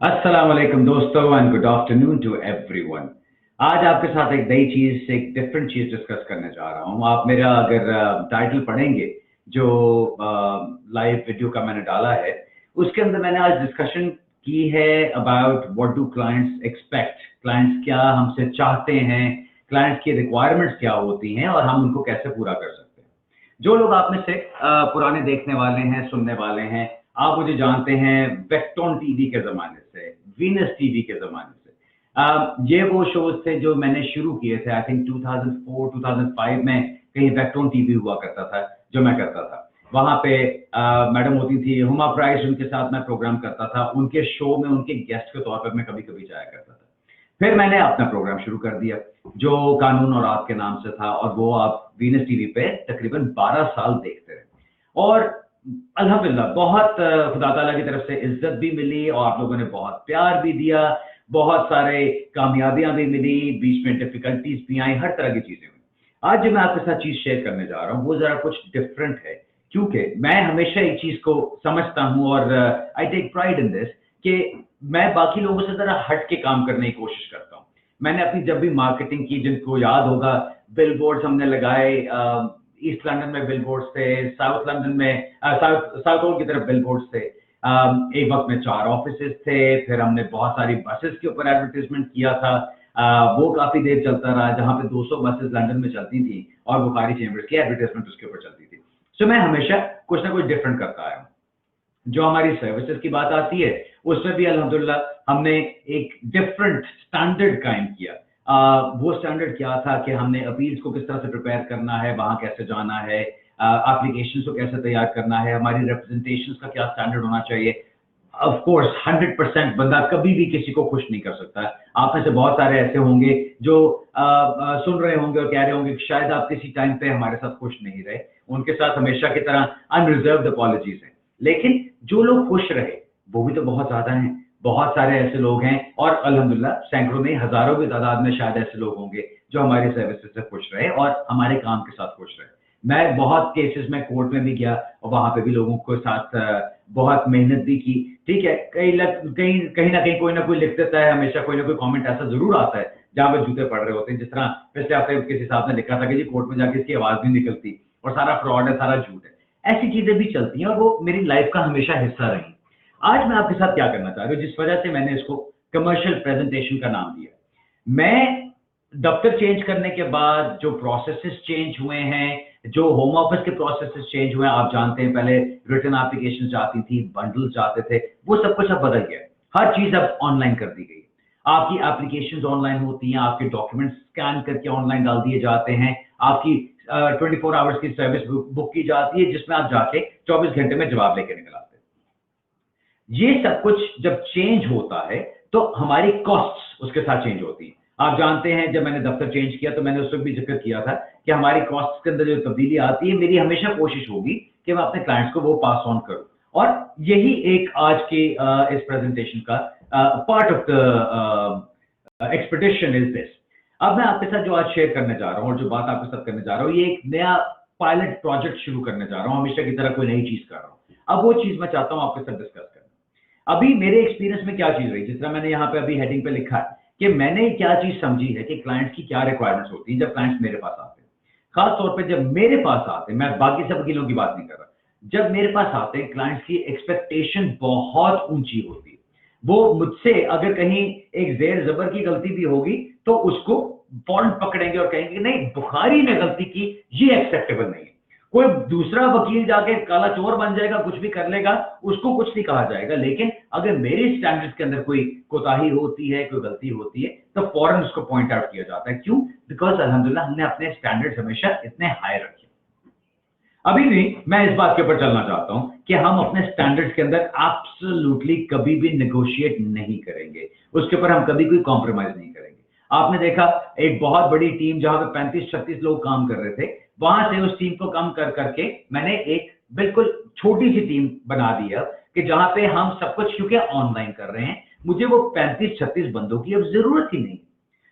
अस्सलाम वालेकुम दोस्तों and good afternoon to everyone. आज आपके साथ एक नई चीज, एक डिफरेंट चीज डिस्कस करने जा रहा हूँ। आप मेरा अगर टाइटल पढ़ेंगे जो लाइव वीडियो का मैंने डाला है, उसके अंदर मैंने आज डिस्कशन की है about what do clients expect, clients क्या हमसे चाहते हैं, क्लाइंट्स की रिक्वायरमेंट्स क्या होती हैं और हम उनको कैसे पूरा कर सकते हैं। जो लोग आप में से पुराने देखने वाले हैं, सुनने वाले हैं, आप मुझे जानते हैं वेक्टॉन टीवी के ज़माने से, वीनस टीवी के ज़माने से। ये वो शोज़ थे जो मैंने शुरू किए थे, आई थिंक 2004-2005 में कहीं वेक्टॉन टीवी हुआ करता था, जो मैं करता था। वहाँ पे मैडम होती थी हुमा प्राइस, उनके साथ मैं प्रोग्राम करता था। उनके शो में उनके गेस्ट के तौर पर मैं कभी-कभी जाया करता था। फिर मैंने अपना प्रोग्राम शुरू कर दिया, जो कानून और आप के नाम से था, और वो आप वीनस टीवी पे तकरीबन 12 साल देखते रहे। और अल्हम्दुलिल्लाह बहुत खुदा ताला की तरफ से इज्जत भी मिली और आप लोगों ने बहुत प्यार भी दिया, बहुत सारे कामयाबियां भी मिली, बीच में डिफिकल्टीज भी आई, हर तरह की चीजें हुई। आज जो मैं आपके साथ चीज शेयर करने जा रहा हूँ वो जरा कुछ डिफरेंट है, क्योंकि मैं हमेशा एक चीज को समझता हूँ और I take pride in this कि मैं बाकी लोगों से जरा हट के काम करने की कोशिश करता हूँ। मैंने अपनी जब भी मार्केटिंग की, जिनको याद होगा, बिलबोर्ड्स हमने लगाए, ईस्ट लंदन में बिलबोर्ड्स थे, साउथ लंदन में साउथ ओल की तरफ बिलबोर्ड्स थे। एक वक्त में 4 ऑफिसेज थे, फिर हमने बहुत सारी बसेस के ऊपर एडवर्टाइजमेंट किया था। वो काफी देर चलता रहा, जहां पे 200 बसेस लंदन में चलती थी और बुखारी चेंबर्स की एडवर्टाइजमेंट उसके ऊपर चलती थी। सो मैं हमेशा कुछ ना कुछ डिफरेंट करता आया हूँ। जो हमारी सर्विसेज की बात आती है, उसमें भी अल्हम्दुलिल्लाह हमने एक डिफरेंट स्टैंडर्ड कायम किया। वो स्टैंडर्ड क्या था कि हमने अपील्स को किस तरह से प्रिपेयर करना है, वहां कैसे जाना है, एप्लीकेशन को कैसे तैयार करना है, हमारी रिप्रेजेंटेशन का क्या स्टैंडर्ड होना चाहिए। ऑफ कोर्स 100% बंदा कभी भी किसी को खुश नहीं कर सकता है। आप में से बहुत सारे ऐसे होंगे जो सुन रहे होंगे और कह रहे होंगे कि शायद आप किसी टाइम पे हमारे साथ खुश नहीं रहे। उनके साथ हमेशा की तरह अनरिजर्व्ड अपॉलजीज हैं। लेकिन जो लोग खुश रहे वो भी तो बहुत ज्यादा हैं। बहुत सारे ऐसे लोग हैं और अल्हम्दुलिल्लाह सैकड़ों में, हजारों की तादाद में शायद ऐसे लोग होंगे जो हमारी सर्विसेज से खुश रहे और हमारे काम के साथ खुश रहे। मैं बहुत केसेस में कोर्ट में भी गया और वहां पे भी लोगों के साथ बहुत मेहनत भी की। ठीक है, कहीं ना कहीं कोई ना कोई लिख देता है, हमेशा कोई ना कोई कमेंट ऐसा जरूर आता है जहां पे जूते पड़ रहे होते हैं। जिस तरह पिछले हफ्ते किसी साहब ने लिखा था कि जी कोर्ट में जाके इसकी आवाज नहीं निकलती और सारा फ्रॉड है, सारा झूठ है। ऐसी चीजें भी चलती हैं और वो मेरी लाइफ का हमेशा हिस्सा रही। आज मैं आपके साथ क्या करना चाह रहा हूँ, जिस वजह से मैंने इसको कमर्शियल प्रेजेंटेशन का नाम दिया। मैं दफ्तर चेंज करने के बाद जो प्रोसेसेस चेंज हुए हैं, जो होम ऑफिस के प्रोसेसेस चेंज हुए हैं, आप जानते हैं पहले रिटर्न एप्लीकेशन जाती थी, बंडल जाते थे, वो सब कुछ अब बदल गया। हर चीज अब ऑनलाइन कर दी गई। आपकी एप्लीकेशंस ऑनलाइन होती हैं, आपके डॉक्यूमेंट्स स्कैन करके ऑनलाइन डाल दिए जाते हैं, आपकी 24 आवर्स की सर्विस बुक की जाती है जिसमें आप जाके 24 घंटे में जवाब लेके निकल आते हैं। ये सब कुछ जब चेंज होता है तो हमारी कॉस्ट्स उसके साथ चेंज होती है। आप जानते हैं जब मैंने दफ्तर चेंज किया तो मैंने उस वक्त भी जिक्र किया था कि हमारी कॉस्ट्स के अंदर जो तब्दीली आती है, मेरी हमेशा कोशिश होगी कि मैं अपने क्लाइंट्स को वो पास ऑन करूं। और यही एक आज के इस प्रेजेंटेशन का part of the expectation is this. अब मैं आपके साथ जो आज शेयर करने जा रहा हूं और जो बात आपके साथ करने जा रहा हूं, ये एक नया पायलट प्रोजेक्ट शुरू करने जा रहा हूं। हमेशा की तरह कोई नई चीज कर रहा हूं। अब वो चीज मैं चाहता हूं आपके साथ डिस्कस करना। अभी मेरे एक्सपीरियंस में क्या चीज रही, जिस तरह मैंने यहाँ पे अभी हेडिंग पे लिखा है कि मैंने क्या चीज समझी है कि क्लाइंट्स की क्या रिक्वायरमेंट्स होती है जब क्लाइंट्स मेरे पास आते हैं। खास तौर पे जब मेरे पास आते हैं, मैं बाकी सब वकीलों की बात नहीं कर रहा, जब मेरे पास आते हैं क्लाइंट्स की एक्सपेक्टेशन बहुत ऊंची होती है। वो मुझसे अगर कहीं एक जेर जबर की गलती भी होगी तो उसको फौरन पकड़ेंगे और कहेंगे कि नहीं, बुखारी ने गलती की, ये एक्सेप्टेबल नहीं है। कोई दूसरा वकील जाके काला चोर बन जाएगा, कुछ भी कर लेगा, उसको कुछ नहीं कहा जाएगा। लेकिन अगर मेरे स्टैंडर्ड्स के अंदर कोई कोताही होती है, कोई गलती होती है, तो फौरन उसको पॉइंट आउट किया जाता है। क्यों? बिकॉज अल्हम्दुलिल्लाह हमने अपने स्टैंडर्ड्स हमेशा इतने हाई रखे। अभी भी मैं इस बात के ऊपर चलना चाहता हूं कि हम अपने स्टैंडर्ड्स के अंदर एब्सोल्युटली कभी भी नेगोशिएट नहीं करेंगे, उसके ऊपर हम कभी कोई कॉम्प्रोमाइज नहीं करेंगे। आपने देखा एक बहुत बड़ी टीम जहां पे 35-36 लोग काम कर रहे थे, वहां से उस टीम को कम कर करके मैंने एक बिल्कुल छोटी सी टीम बना दी है कि जहां पे हम सब कुछ क्योंकि ऑनलाइन कर रहे हैं, मुझे वो 35-36 बंदों की अब जरूरत ही नहीं।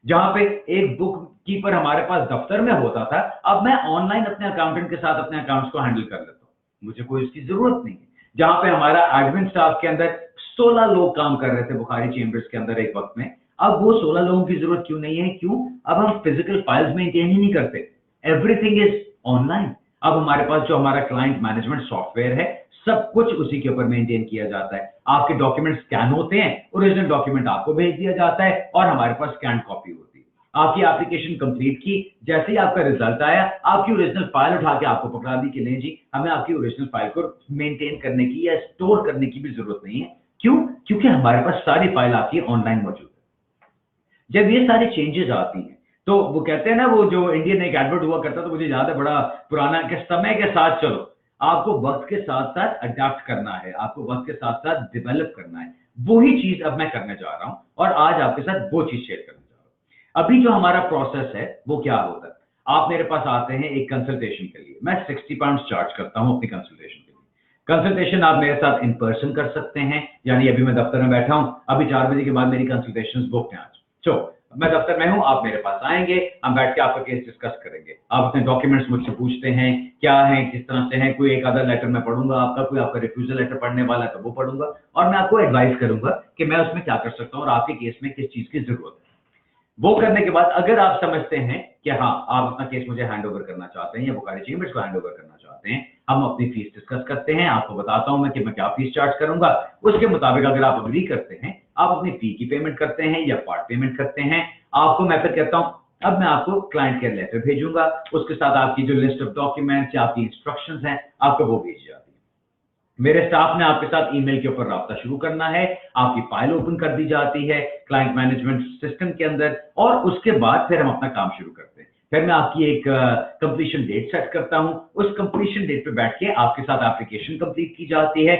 जहां पे एक बुक कीपर हमारे पास दफ्तर में होता था, अब मैं ऑनलाइन अपने अकाउंटेंट के साथ अपने अकाउंट्स को हैंडल कर लेता हूं, मुझे कोई इसकी जरूरत नहीं है। जहां पे हमारा एडमिन स्टाफ के अंदर 16 लोग काम कर रहे थे बुखारी चेंबर्स के अंदर एक वक्त में। अब वो 16 लोगों की जरूरत क्यों नहीं है? क्यों? अब हम फिजिकल फाइल्स मेंटेन ही नहीं करते, एवरीथिंग इज ऑनलाइन। अब हमारे पास जो हमारा क्लाइंट मैनेजमेंट सॉफ्टवेयर है, सब कुछ उसी के ऊपर मेंटेन किया जाता है। आपके डॉक्यूमेंट स्कैन होते हैं, ओरिजिनल डॉक्यूमेंट आपको भेज दिया जाता है और हमारे पास स्कैन कॉपी होती है। आपकी एप्लीकेशन कंप्लीट की, जैसे ही आपका रिजल्ट आया, आपकी ओरिजिनल फाइल उठा के आपको पकड़ा दी कि नहीं जी, हमें आपकी ओरिजिनल फाइल को मेंटेन करने की या स्टोर करने की भी जरूरत नहीं है। क्यों? क्योंकि हमारे पास सारी फाइल आपकी ऑनलाइन मौजूद है। जब ये सारी चेंजेस आती हैं, तो वो कहते हैं ना, वो जो इंडियन एक एडवर्ट हुआ करता, तो मुझे याद है बड़ा पुराना, कि समय के साथ चलो। आपको वक्त के साथ साथ अडेप्ट करना है, आपको वक्त के साथ साथ डेवलप करना है। वही चीज अब मैं करने जा रहा हूं और आज आपके साथ वो चीज शेयर करने जा रहा हूं। अभी जो हमारा प्रोसेस है वो क्या होता है, आप मेरे पास आते हैं एक कंसल्टेशन के लिए, मैं 60 पाउंड चार्ज करता हूं अपनी कंसल्टेशन के लिए। कंसल्टेशन आप मेरे साथ इन पर्सन कर सकते हैं, यानी अभी मैं दफ्तर में बैठा हूं, अभी 4 बजे के बाद मेरी कंसल्टेशन बुक है आज। मैं दफ्तर में हूं, आप मेरे पास आएंगे, हम बैठ के आपका केस डिस्कस करेंगे। आप अपने डॉक्यूमेंट्स मुझसे पूछते हैं क्या है, किस तरह से है, कोई एक आधा लेटर मैं पढ़ूंगा आपका, कोई आपका रिफ्यूजल लेटर पढ़ने वाला है तो वो पढ़ूंगा, और मैं आपको एडवाइस करूंगा कि मैं उसमें क्या कर सकता हूं और आपके केस में किस चीज की जरूरत है। वो करने के बाद अगर आप समझते हैं कि हाँ, आप अपना केस मुझे हैंड ओवर करना चाहते हैं या बुखारी चेंबर्स को हैंड ओवर करना चाहते हैं, हम अपनी फीस डिस्कस करते हैं। आपको बताता हूं मैं कि मैं क्या फीस चार्ज करूंगा। उसके मुताबिक अगर आप अग्री करते हैं, आप अपनी फी की पेमेंट करते हैं या पार्ट पेमेंट करते हैं, आपको मैं फिर कहता हूं अब मैं आपको क्लाइंट केयर लेटर भेजूंगा, उसके साथ आपकी जो लिस्ट ऑफ डॉक्यूमेंट्स या आपकी इंस्ट्रक्शंस हैं, आपको वो भेज जाती है। मेरे स्टाफ ने आपके साथ ईमेल के ऊपर राब्ता शुरू करना है, आपकी फाइल ओपन कर दी जाती है क्लाइंट मैनेजमेंट सिस्टम के अंदर, और उसके बाद फिर हम अपना काम शुरू करते हैं। फिर मैं आपकी एक कंप्लीशन डेट सेट करता हूं, उस कंप्लीशन डेट पे बैठ के आपके साथ एप्लीकेशन कंप्लीट की जाती है,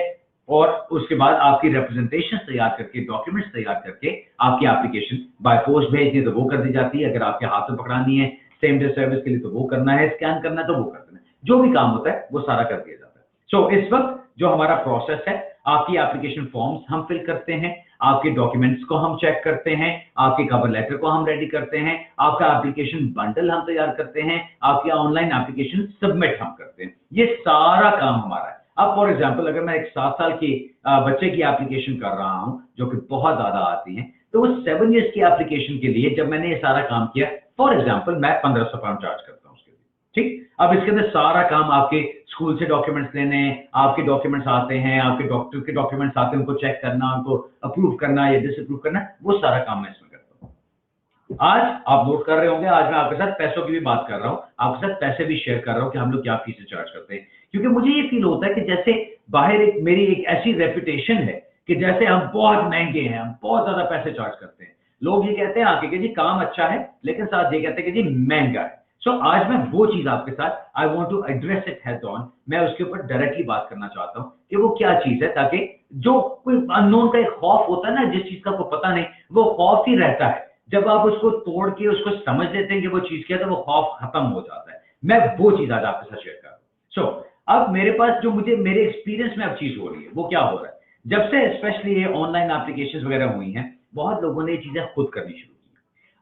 और उसके बाद आपकी रिप्रेजेंटेशन तैयार करके, डॉक्यूमेंट्स तैयार करके आपकी एप्लीकेशन बाय पोस्ट भेजनी है तो वो कर दी जाती है, अगर आपके हाथ में पकड़ानी है सेम डे सर्विस के लिए तो वो करना है, स्कैन करना है तो वो कर देना है, जो भी काम होता है वो सारा कर दिया जाता है। सो इस वक्त जो हमारा प्रोसेस है, आपकी एप्लीकेशन फॉर्म्स हम फिल करते हैं, आपके डॉक्यूमेंट्स को हम चेक करते हैं, आपके कवर लेटर को हम रेडी करते हैं, आपका एप्लीकेशन बंडल हम तैयार करते हैं, आपकी ऑनलाइन एप्लीकेशन सबमिट हम करते हैं। ये सारा काम हमारा है। अब फॉर एग्जांपल अगर मैं एक 7 साल की बच्चे की एप्लीकेशन कर रहा हूं जो कि बहुत ज्यादा आती है, तो वो 7 इयर्स की एप्लीकेशन के लिए जब मैंने ये सारा काम किया, फॉर एग्जांपल मैं 1500 पाउंड चार्ज करता हूं उसके लिए। ठीक, अब इसके अंदर सारा काम, आपके स्कूल से डॉक्यूमेंट्स लेने, आपके डॉक्यूमेंट्स आते हैं, आपके डॉक्टर के डॉक्यूमेंट्स आते हैं, उनको चेक करना, उनको अप्रूव करना या डिसअप्रूव करना, वो सारा काम मैं इसमें करता हूं। आज आप नोट कर रहे होंगे, आज मैं आपके साथ पैसों की भी बात कर रहा हूं, आपके साथ पैसे भी शेयर कर रहा हूं कि हम लोग क्या फीस चार्ज करते हैं, क्योंकि मुझे ये फील होता है कि जैसे बाहर मेरी एक ऐसी रेपुटेशन है कि जैसे हम बहुत महंगे हैं, हम बहुत ज्यादा पैसे चार्ज करते हैं। लोग ये कहते हैं आके कि जी काम अच्छा है, लेकिन साथ ये कहते हैं कि जी महंगा है। सो आज मैं वो चीज आपके साथ, I want to address it head on, मैं उसके ऊपर डायरेक्टली बात करना चाहता हूं कि वो क्या चीज है, ताकि जो कोई अननोन का एक खौफ होता है ना, जिस चीज का आपको पता नहीं, वो खौफ ही रहता है। जब आप उसको तोड़ के उसको समझ लेते हैं कि वो चीज क्या है, तो वो खौफ खत्म हो जाता है। मैं वो चीज आज आपके साथ शेयर कर रहा हूं। सो अब मेरे पास जो मुझे मेरे एक्सपीरियंस में अब चीज हो रही है, वो क्या हो रहा है, जब से स्पेशली ये ऑनलाइन एप्लीकेशंस वगैरह हुई हैं, बहुत लोगों ने ये चीजें खुद करनी शुरू की।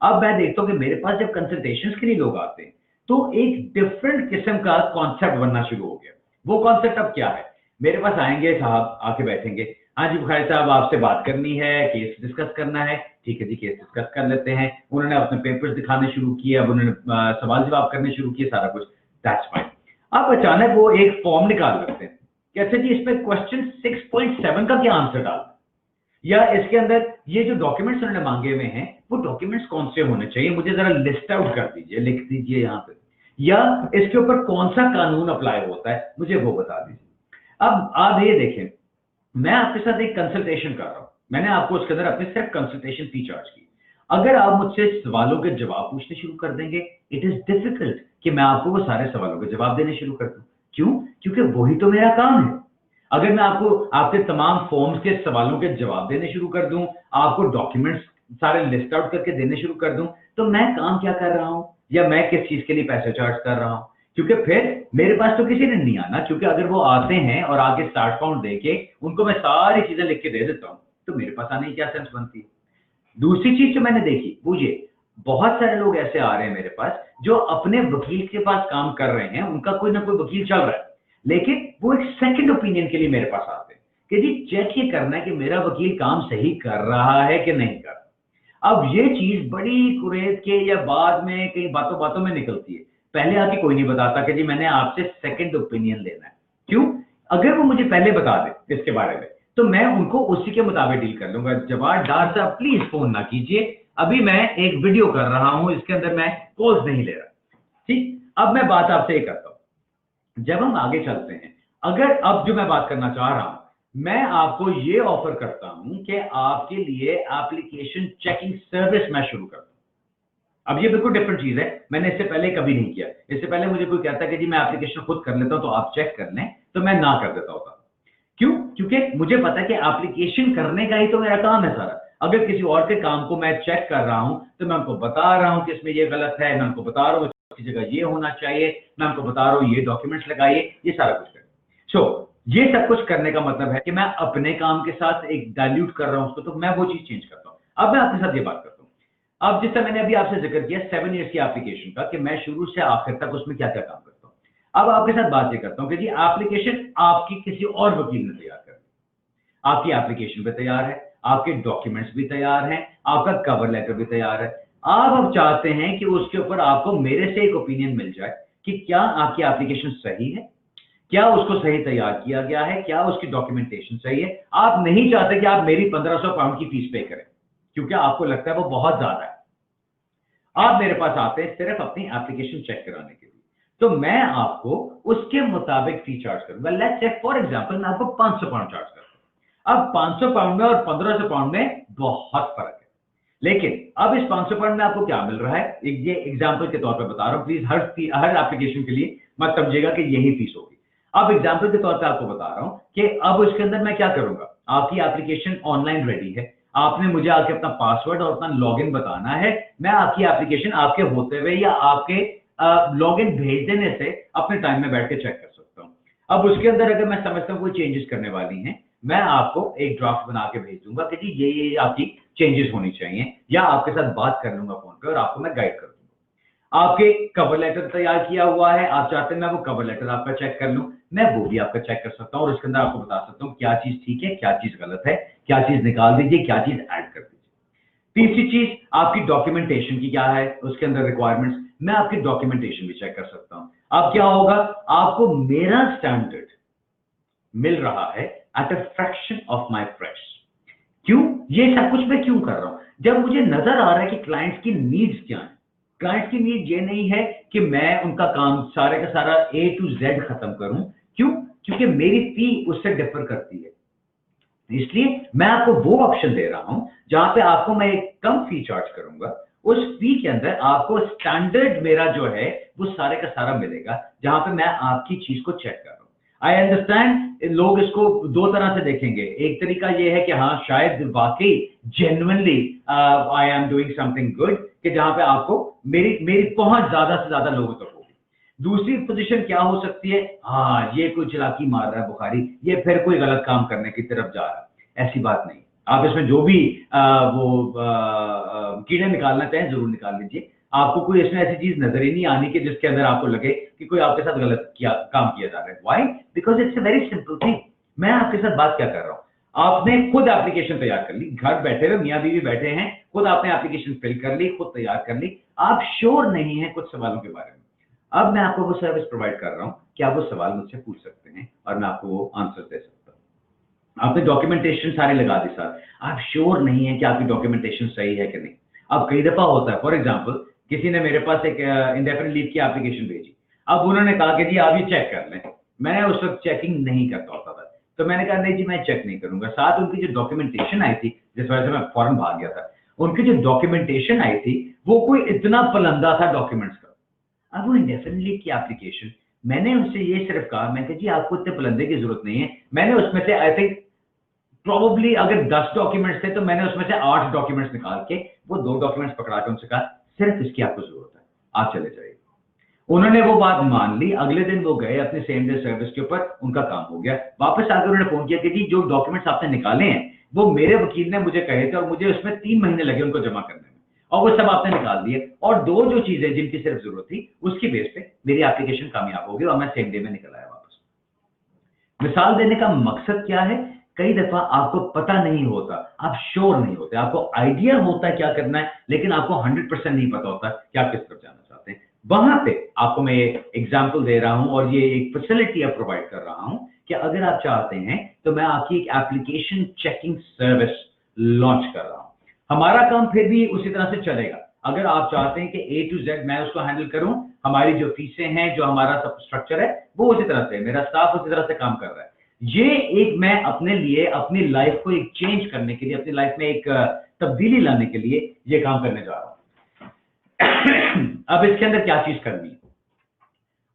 अब मैं देखता हूं कि मेरे पास जब कंसल्टेशंस के लिए लोग आते हैं, तो एक डिफरेंट किस्म का कॉन्सेप्ट बनना शुरू हो गया। वो कॉन्सेप्ट अब क्या है, मेरे पास आएंगे साहब, आके बैठेंगे, हाँ जी बुखारी साहब आपसे बात करनी है, केस डिस्कस करना है। ठीक है जी, केस डिस्कस कर लेते हैं। उन्होंने अपने पेपर्स दिखाने शुरू किए, अब उन्होंने सवाल जवाब करने शुरू किए, सारा कुछ, दैट्स फाइन। अब अचानक वो एक फॉर्म निकाल लेते हैं, कैसे जी इस पे क्वेश्चन 6.7 का क्या आंसर डालना, या इसके अंदर ये जो डॉक्यूमेंट्स उन्होंने मांगे हुए हैं, वो डॉक्यूमेंट्स कौन से होने चाहिए, मुझे जरा लिस्ट आउट कर दीजिए, लिख दीजिए यहाँ पे, या इसके ऊपर कौन सा कानून अप्लाई होता है, मुझे वो बता दीजिए। अब आप ये देखें, मैं आपके साथ एक कंसल्टेशन कर रहा हूं, मैंने आपको उसके अंदर अपनी सिर्फ कंसल्टेशन फी चार्ज की। अगर आप मुझसे सवालों के जवाब पूछने शुरू कर देंगे, इट इज डिफिकल्ट कि मैं आपको वो सारे सवालों के जवाब देने शुरू कर दूं। क्यों? क्योंकि वही तो मेरा काम है। अगर मैं आपको आपके तमाम फॉर्म्स के सवालों के जवाब देने शुरू कर दूं, आपको डॉक्यूमेंट्स सारे लिस्ट आउट करके देने शुरू कर दूं, तो मैं काम क्या कर रहा हूं, या मैं किस चीज के लिए पैसे चार्ज कर रहा हूं? क्योंकि फिर मेरे पास तो किसी ने नहीं आना, क्योंकि अगर वो आते हैं और आगे स्टार्ट पाउंड देके उनको मैं सारी चीजें लिख के दे देता हूं, तो मेरे पास आने की क्या सेंस बनती है। दूसरी चीज जो मैंने देखी, वो ये, बहुत सारे लोग ऐसे आ रहे हैं मेरे पास जो अपने वकील के पास काम कर रहे हैं, उनका कोई ना कोई वकील चल रहा है, लेकिन वो एक सेकंड ओपिनियन के लिए मेरे पास आते हैं कि जी चेक ये करना है कि मेरा वकील काम सही कर रहा है कि नहीं कर रहा। अब ये चीज बड़ी कुरेद के या बाद में कई बातों बातों में निकलती है, पहले आके कोई नहीं बताता कि जी मैंने आपसे सेकंड ओपिनियन लेना है। क्यों? अगर वो मुझे पहले बता दे इसके बारे में तो मैं उनको उसी के मुताबिक डील कर लूंगा। जवाब डार साहब प्लीज फोन ना कीजिए, अभी मैं एक वीडियो कर रहा हूं, इसके अंदर मैं कॉल्स नहीं ले रहा। ठीक, अब मैं बात आपसे ये करता हूं, जब हम आगे चलते हैं, अगर अब जो मैं बात करना चाह रहा हूं, मैं आपको ये ऑफर करता हूं कि आपके लिए एप्लीकेशन चेकिंग सर्विस मैं शुरू करता हूं। अब ये बिल्कुल डिफरेंट चीज है, मैंने इससे पहले कभी नहीं किया। इससे पहले मुझे कोई कहता कि जी मैं एप्लीकेशन खुद कर लेता हूं तो आप चेक कर लें, तो मैं ना कर देता होता। क्यों? क्योंकि मुझे पता है कि एप्लीकेशन करने का ही तो मेरा काम है सारा। अगर किसी और के काम को मैं चेक कर रहा हूं तो मैं उनको बता रहा हूं कि इसमें ये गलत है, मैं उनको बता रहा हूं इसकी जगह ये होना चाहिए, मैं उनको बता रहा हूं ये डॉक्यूमेंट्स लगाइए, ये सारा कुछ करें। ये सब कुछ करने का मतलब है कि मैं अपने काम के साथ एक डाइल्यूट कर रहा हूं उसको, तो मैं वो चीज चेंज करता हूं। अब मैं आपके साथ ये बात करता हूं। अब जिससे मैंने अभी आपसे जिक्र किया 7 ईयर्स की एप्लीकेशन का, कि मैं शुरू से आखिर तक उसमें क्या क्या काम करता हूं, अब आपके साथ बात ये करता हूं कि जी एप्लीकेशन आपकी किसी और वकील ने तैयार कर, आपकी एप्लीकेशन भी तैयार है, आपके डॉक्यूमेंट्स भी तैयार हैं, आपका कवर लेटर भी तैयार है। आप अब चाहते हैं कि उसके ऊपर आपको मेरे से एक ओपिनियन मिल जाए कि क्या आपकी एप्लीकेशन सही है, क्या उसको सही तैयार किया गया है, क्या उसकी डॉक्यूमेंटेशन सही है। आप नहीं चाहते कि आप मेरी 1500 पाउंड की फीस पे करें, क्योंकि आपको लगता है वो बहुत ज्यादा है। आप मेरे पास आते हैं सिर्फ अपनी एप्लीकेशन चेक कराने के लिए, तो मैं आपको उसके मुताबिक फी चार्ज करूंगा। लेट्स से फॉर एग्जांपल मैं आपको 500 पाउंड चार्ज करता हूं। अब 500 पाउंड में और 1500 पाउंड में बहुत फर्क है, लेकिन अब इस 500 पाउंड में आपको क्या मिल रहा है, ये एग्जांपल के तौर पर बता रहा हूं, प्लीज हर एप्लीकेशन के लिए मत समझिएगा कि यही फीस होगी। अब एग्जांपल के तौर पे आपको बता रहा हूं कि अब इसके अंदर मैं क्या करूंगा, आपकी एप्लीकेशन ऑनलाइन रेडी है, आपने मुझे आके अपना पासवर्ड और अपना लॉगिन बताना है। मैं आपकी एप्लीकेशन आपके होते हुए या आपके लॉगिन भेज देने से अपने टाइम में बैठ के चेक कर सकता हूं। अब उसके अंदर अगर मैं समझता हूं कोई चेंजेस करने वाली हैं, मैं आपको एक ड्राफ्ट बना के भेज दूंगा कि जी ये आपकी चेंजेस होनी चाहिए, या आपके साथ बात कर लूंगा फोन पे और आपको मैं गाइड कर दूंगा। आपके कवर लेटर तैयार किया हुआ है, आप चाहते हैं मैं वो कवर लेटर आपका चेक कर लूं, मैं वो भी आपका चेक कर सकता हूं और उसके अंदर आपको बता सकता हूं क्या चीज ठीक है, क्या चीज गलत है, क्या चीज निकाल दीजिए, क्या चीज ऐड कर दीजिए। तीसरी चीज आपकी डॉक्यूमेंटेशन की क्या है, उसके अंदर रिक्वायरमेंट्स, मैं आपकी डॉक्यूमेंटेशन भी चेक कर सकता हूं। अब क्या होगा, आपको मेरा स्टैंडर्ड मिल रहा है at a fraction of my price. क्यों? ये सब कुछ मैं क्यों कर रहा हूं? जब मुझे नजर आ रहा है कि क्लाइंट्स की नीड्स क्या है। क्लाइंट्स की नीड ये नहीं है कि मैं उनका काम सारे का सारा A to Z खत्म करूं। क्यों? क्योंकि मेरी फी उससे डिफर करती है, इसलिए मैं आपको वो ऑप्शन दे रहा हूं जहां पे आपको मैं एक कम फी चार्ज करूंगा। उस फी के अंदर आपको स्टैंडर्ड मेरा जो है वो सारे का सारा मिलेगा, जहां पे मैं आपकी चीज को चेक कर रहा हूं। आई अंडरस्टैंड लोग इसको दो तरह से देखेंगे। एक तरीका ये है कि हाँ शायद वाकई genuinely I am doing something good, कि जहां पे आपको मेरी मेरी पहुंच ज्यादा से ज्यादा लोगों तक होगी। दूसरी पोजीशन क्या हो सकती है, हाँ ये कोई चालाकी मार रहा है बुखारी, ये फिर कोई गलत काम करने की तरफ जा रहा है। ऐसी बात नहीं, आप इसमें जो भी कीड़े निकालना चाहें जरूर निकाल लीजिए। आपको कोई इसमें ऐसी चीज नजर ही नहीं आनी कि जिसके अंदर आपको लगे कि कोई आपके साथ गलत काम किया जा रहा है। Why? Because it's a very simple thing. मैं आपके साथ बात क्या कर रहा हूं, आपने खुद एप्लीकेशन तैयार कर ली, घर बैठे हुए मियां बीवी बैठे हैं, खुद आपने एप्लीकेशन फिल कर ली, खुद तैयार कर ली, आप श्योर नहीं है कुछ सवालों के बारे में। अब मैं आपको वो सर्विस प्रोवाइड कर रहा हूं कि आप वो सवाल मुझसे पूछ सकते हैं और मैं आपको वो आंसर दे सकता हूं। आपने डॉक्यूमेंटेशन सारे लगा दी सर, आप श्योर नहीं है कि आपकी डॉक्यूमेंटेशन सही है कि नहीं। अब कई दफा होता है, फॉर एग्जांपल किसी ने मेरे पास एक इंडेफिनिट लीव की एप्लीकेशन भेजी, अब उन्होंने कहा कि जी आप ये चेक कर लें। मैं उस वक्त चेकिंग नहीं करता होता था, तो मैंने कहा नहीं जी मैं चेक नहीं करूंगा। साथ उनकी जो डॉक्यूमेंटेशन आई थी, जिस वजह से मैं फौरन भाग गया था, उनकी जो डॉक्यूमेंटेशन आई थी वो कोई इतना पलंदा था डॉक्यूमेंट्स का। अब वो इंडेफिनिटली की एप्लीकेशन, मैंने उनसे ये सिर्फ कहा, मैं कहा जी आपको इतने पलंदे की जरूरत नहीं है। मैंने उसमें से आई थिंक प्रोबेबली अगर 10 डॉक्यूमेंट्स थे तो मैंने उसमें से 8 डॉक्यूमेंट्स निकाल के वो 2 डॉक्यूमेंट्स पकड़ा के उनसे कहा सिर्फ इसकी आपको जरूरत है, आप चले जाइए। उन्होंने वो बात मान ली, अगले दिन वो गए अपने सेम डे सर्विस के ऊपर, उनका काम हो गया। वापस आकर उन्होंने फोन किया कि जी जो डॉक्यूमेंट्स आपने निकाले हैं वो मेरे वकील ने मुझे कहे थे और मुझे उसमें 3 महीने लगे उनको जमा करने में, और वो सब आपने निकाल दिए, और 2 जो चीजें जिनकी सिर्फ जरूरत थी उसकी बेस पे मेरी एप्लीकेशन कामयाब हो गई और मैं सेम डे में निकल आया वापस। मिसाल देने का मकसद क्या है कई दफा आपको पता नहीं होता, आप श्योर नहीं होते, आपको आइडिया होता है क्या करना है, लेकिन आपको 100% नहीं पता होता कि आप किस तरफ जाना चाहते हैं। वहां पे आपको मैं एग्जांपल दे रहा हूं और ये एक फैसिलिटी अब प्रोवाइड कर रहा हूं कि अगर आप चाहते हैं तो मैं आपकी एक एप्लीकेशन चेकिंग सर्विस लॉन्च कर रहा हूं। हमारा काम फिर भी उसी तरह से चलेगा। अगर आप चाहते हैं कि A to Z मैं उसको हैंडल करूं, हमारी जो फीसें हैं, जो हमारा सब स्ट्रक्चर है, वो उसी तरह से, मेरा स्टाफ उसी तरह से काम कर रहा है। ये एक मैं अपने लिए, अपनी लाइफ को एक चेंज करने के लिए, अपनी लाइफ में एक तब्दीली लाने के लिए ये काम करने जा रहा हूं। अब इसके अंदर क्या चीज करनी है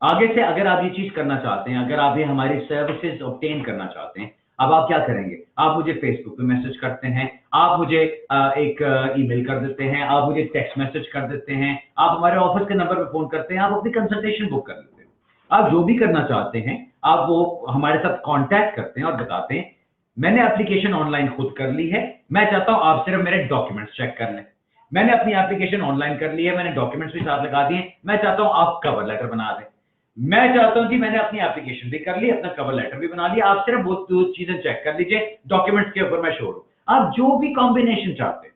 आगे से, अगर आप ये चीज करना चाहते हैं, अगर आप ये हमारी सर्विसेज ऑब्टेन करना चाहते हैं, अब आप क्या करेंगे? आप मुझे फेसबुक पे मैसेज करते हैं, आप मुझे एक ईमेल कर देते हैं, आप मुझे टेक्स्ट मैसेज कर देते हैं, आप हमारे ऑफिस के नंबर पे फोन करते हैं, आप अपनी कंसल्टेशन बुक कर लेते हैं। आप जो भी करना चाहते हैं, आप वो हमारे साथ कांटेक्ट करते हैं और बताते हैं मैंने एप्लीकेशन ऑनलाइन खुद कर ली है, मैं चाहता हूं आप सिर्फ मेरे डॉक्यूमेंट्स चेक कर लें। मैंने अपनी एप्लीकेशन ऑनलाइन कर ली है, मैंने डॉक्यूमेंट्स भी साथ लगा दिए, मैं चाहता हूं आप कवर लेटर बना दें। मैं चाहता हूं कि मैंने अपनी एप्लीकेशन भी कर ली, अपना कवर लेटर भी बना लिया, आप सिर्फ वो दो चीजें चेक कर लीजिए, डॉक्यूमेंट्स के ऊपर मैं श्योर हूं। आप जो भी कॉम्बिनेशन चाहते हैं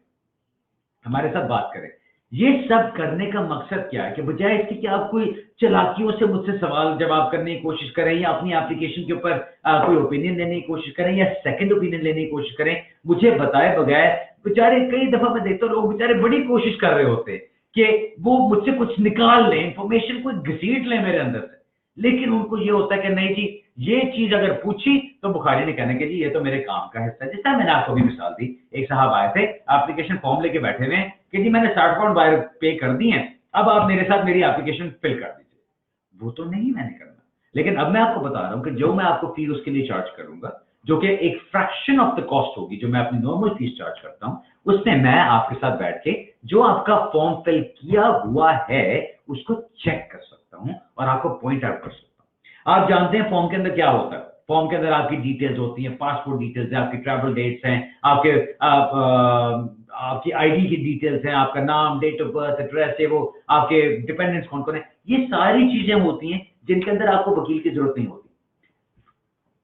हमारे साथ बात करें। ये सब करने का मकसद क्या है कि बजाय इसके कि आप कोई चालाकियों से मुझसे सवाल जवाब करने की कोशिश करें या अपनी एप्लीकेशन के ऊपर कोई ओपिनियन लेने की कोशिश करें या सेकंड ओपिनियन लेने की कोशिश करें, मुझे बताए बगैर बेचारे, कई दफा मैं देखता हूं लोग बेचारे बड़ी कोशिश कर रहे होते हैं कि वो मुझसे कुछ निकाल लें, इंफॉर्मेशन को घसीट लें मेरे अंदर से, लेकिन उनको ये होता है कि नहीं जी, ये चीज अगर पूछी तो बुखारी ने कहने के जी ये तो मेरे काम का हिस्सा है। जिस तरह मैंने आपको भी मिसाल दी, एक साहब आए थे, एप्लीकेशन फॉर्म लेके बैठे हुए कि जी मैंने 60 पाउंड वायर पे कर दी है, अब आप मेरे साथ मेरी एप्लीकेशन फिल कर दीजिए। वो तो नहीं मैंने करना, लेकिन अब मैं आपको बता रहा हूं कि जो मैं आपको फी उसके लिए चार्ज करूंगा, जो कि एक फ्रैक्शन ऑफ द कॉस्ट होगी जो मैं अपनी नॉर्मल फीस चार्ज करता हूं, उसमें मैं आपके साथ बैठ के जो आपका फॉर्म फिल किया हुआ है उसको चेक कर सकता हूं और आपको पॉइंट आउट कर सकता हूं। आप जानते हैं फॉर्म के अंदर क्या होता है? फॉर्म के अंदर आपकी डिटेल्स होती हैं, पासपोर्ट डिटेल्स है, आपकी ट्रैवल डेट्स हैं, आपकी आईडी की डिटेल्स हैं, आपका नाम, डेट ऑफ बर्थ, एड्रेस है, वो आपके डिपेंडेंट्स कौन कौन है, ये सारी चीजें होती हैं जिनके अंदर आपको वकील की जरूरत नहीं होती।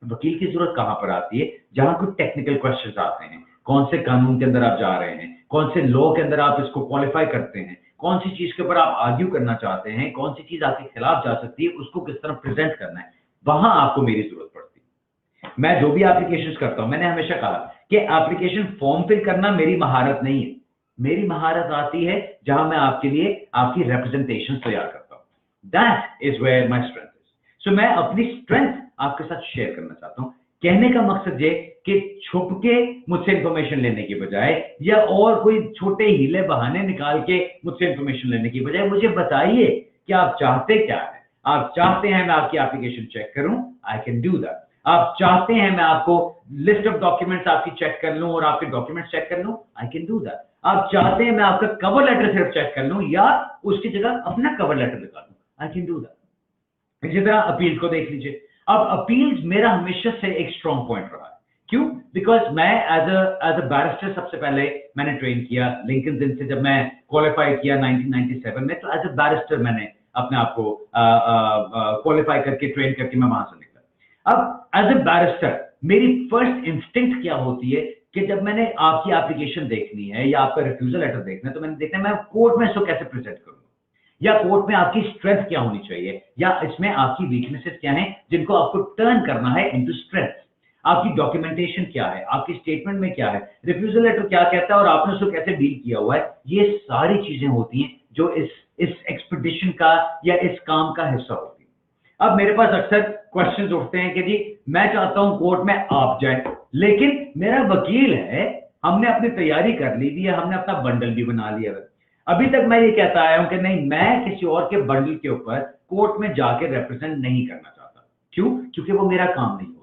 वकील की जरूरत कहां पर आती है? जहां कुछ टेक्निकल क्वेश्चंस आते हैं, कौन से कानून के अंदर आप जा रहे हैं, कौन से लॉ के अंदर आप इसको क्वालिफाई करते हैं, कौन सी चीज के ऊपर आप आर्ग्यू करना चाहते हैं, कौन सी चीज आपके खिलाफ जा सकती है, उसको किस तरह प्रेजेंट करना है, वहां आपको मेरी जरूरत पड़ती है। मैं जो भी एप्लीकेशन करता हूं, मैंने हमेशा कहा कि एप्लीकेशन फॉर्म फिल करना मेरी महारत नहीं है, मेरी महारत आती है जहां मैं आपके लिए आपकी रिप्रेजेंटेशन तैयार करता हूं। That is where my strength is. So मैं अपनी स्ट्रेंथ आपके साथ शेयर करना चाहता हूं। कहने का मकसद ये कि छुप के मुझसे इंफॉर्मेशन लेने की बजाय या और कोई छोटे हीले बहाने निकाल के मुझसे इंफॉर्मेशन लेने की बजाय मुझे बताइए कि आप चाहते क्या है। आप चाहते हैं मैं आपकी एप्लीकेशन चेक करूं, आई कैन डू दैट। आप चाहते हैं मैं आपको लिस्ट ऑफ डॉक्यूमेंट्स आपकी चेक कर लूं और आपके डॉक्यूमेंट्स चेक कर लूं, आई कैन डू दैट। आप चाहते हैं मैं आपका कवर लेटर सिर्फ चेक कर लूं या उसकी जगह अपना कवर लेटर लगा दूं, आई कैन डू दैट। इसी तरह अपील को देख लीजिए। अब अपील्स मेरा हमेशा से एक स्ट्रॉन्ग पॉइंट रहा है। क्यों? बिकॉज मैं एज अ बैरिस्टर सबसे पहले मैंने ट्रेन किया लिंकन इन से, जब मैं क्वालिफाई किया 1997 में, तो एज अ बैरिस्टर मैंने अपने आप को क्वालिफाई करके ट्रेन करके मैं वहां से निकला। अब एज अ बैरिस्टर मेरी फर्स्ट इंस्टिंक्ट क्या होती है कि जब मैंने आपकी एप्लीकेशन देखनी है या आपका रिफ्यूजल लेटर देखना है, तो मैंने देखना है मैं कोर्ट में इसको कैसे प्रेजेंट करूंगा, या कोर्ट में आपकी स्ट्रेंथ क्या होनी चाहिए, या इसमें आपकी वीकनेसेस क्या हैं जिनको आपको टर्न करना है इनटू स्ट्रेंथ। आपकी डॉक्यूमेंटेशन क्या है, आपकी स्टेटमेंट में क्या है, रिफ्यूजल लेटर क्या कहता है और आपने उसको कैसे डील किया हुआ है, ये सारी चीजें होती हैं जो इस एक्सपेडिशन का या इस काम का हिस्सा होती है। अब मेरे पास अक्सर क्वेश्चंस उठते हैं कि जी मैं चाहता हूं कोर्ट में आप जाए, लेकिन मेरा वकील है, हमने अपनी तैयारी कर ली थी, हमने अपना बंडल भी बना लिया है, अभी तक मैं ये कहता आया हूं कि नहीं, मैं किसी और के बंडल के ऊपर कोर्ट में जाके रिप्रेजेंट नहीं करना चाहता। क्यों? क्योंकि वो मेरा काम नहीं होता।